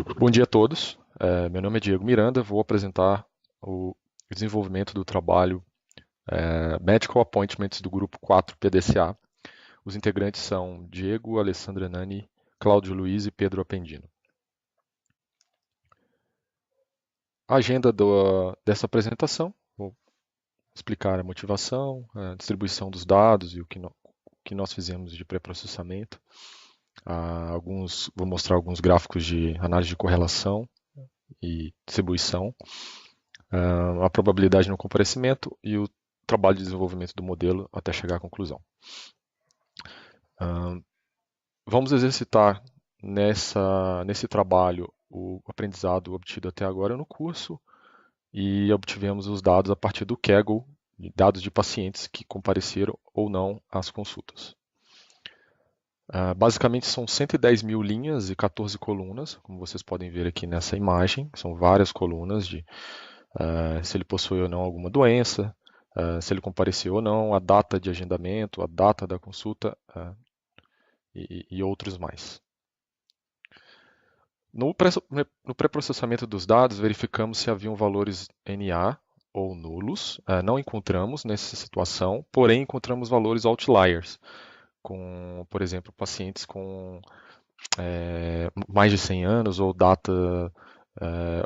Bom dia a todos. Meu nome é Diego Miranda. Vou apresentar o desenvolvimento do trabalho Medical Appointments do grupo 4 PDCA. Os integrantes são Diego, Alessandra Nani, Cláudio Luiz e Pedro Appendino. A agenda dessa apresentação: vou explicar a motivação, a distribuição dos dados e o que nós fizemos de pré-processamento. Vou mostrar alguns gráficos de análise de correlação e distribuição, a probabilidade de não comparecimento e o trabalho de desenvolvimento do modelo até chegar à conclusão. Vamos exercitar nesse trabalho o aprendizado obtido até agora no curso e obtivemos os dados a partir do Kaggle, dados de pacientes que compareceram ou não às consultas. Basicamente são 110 mil linhas e 14 colunas, como vocês podem ver aqui nessa imagem. São várias colunas de se ele possui ou não alguma doença, se ele compareceu ou não, a data de agendamento, a data da consulta e outros mais. No pré-processamento dos dados, verificamos se haviam valores NA ou nulos. Não encontramos nessa situação, porém encontramos valores outliers, com, por exemplo, pacientes com mais de 100 anos ou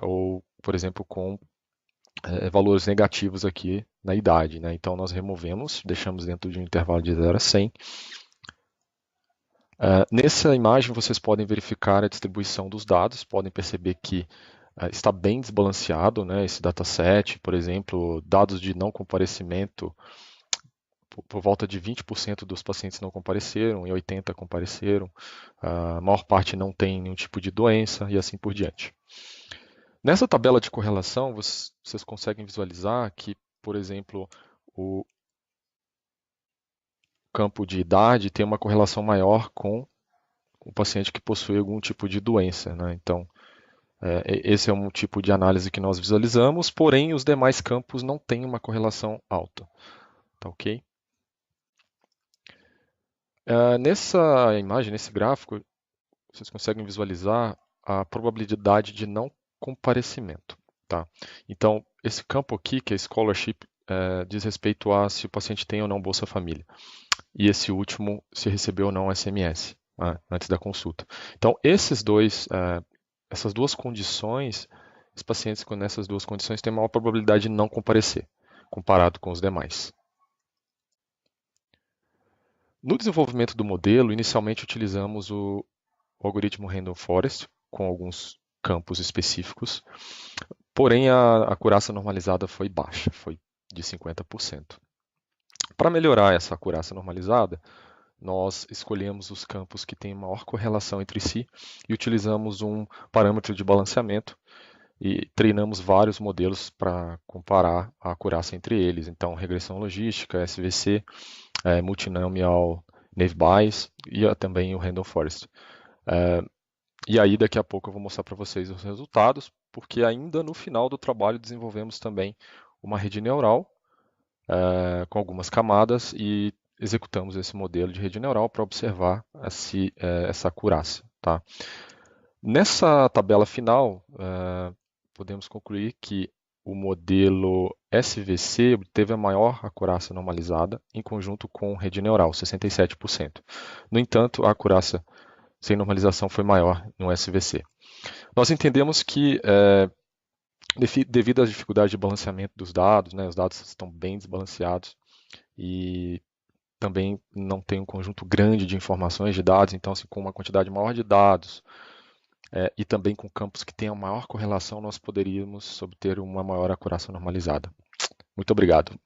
ou, por exemplo, com valores negativos aqui na idade, né? Então nós removemos, deixamos dentro de um intervalo de 0 a 100. Nessa imagem vocês podem verificar a distribuição dos dados, podem perceber que está bem desbalanceado, né, esse dataset. Por exemplo, dados de não comparecimento, por volta de 20% dos pacientes não compareceram e 80% compareceram, a maior parte não tem nenhum tipo de doença e assim por diante. Nessa tabela de correlação, vocês conseguem visualizar que, por exemplo, o campo de idade tem uma correlação maior com o paciente que possui algum tipo de doença, né? Então, esse é um tipo de análise que nós visualizamos, porém os demais campos não têm uma correlação alta. Tá ok? Nessa imagem, nesse gráfico, vocês conseguem visualizar a probabilidade de não comparecimento. Tá? Então, esse campo aqui, que é scholarship, diz respeito a se o paciente tem ou não Bolsa Família. E esse último, se recebeu ou não SMS, antes da consulta. Então, essas duas condições, os pacientes com essas duas condições têm maior probabilidade de não comparecer, comparado com os demais. No desenvolvimento do modelo, inicialmente utilizamos o algoritmo Random Forest, com alguns campos específicos, porém a acurácia normalizada foi baixa, foi de 50%. Para melhorar essa acurácia normalizada, nós escolhemos os campos que têm maior correlação entre si e utilizamos um parâmetro de balanceamento e treinamos vários modelos para comparar a acurácia entre eles. Então, regressão logística, SVC, multinomial Naive Bayes e também o Random Forest. E aí, daqui a pouco eu vou mostrar para vocês os resultados, porque ainda no final do trabalho desenvolvemos também uma rede neural com algumas camadas e executamos esse modelo de rede neural para observar essa acurácia. Tá? Nessa tabela final, podemos concluir que o modelo SVC teve a maior acurácia normalizada em conjunto com rede neural, 67%. No entanto, a acurácia sem normalização foi maior no SVC. Nós entendemos que, devido às dificuldades de balanceamento dos dados, né, os dados estão bem desbalanceados e também não tem um conjunto grande de informações de dados, então, assim, com uma quantidade maior de dados e também com campos que tenham maior correlação, nós poderíamos obter uma maior acurácia normalizada. Muito obrigado.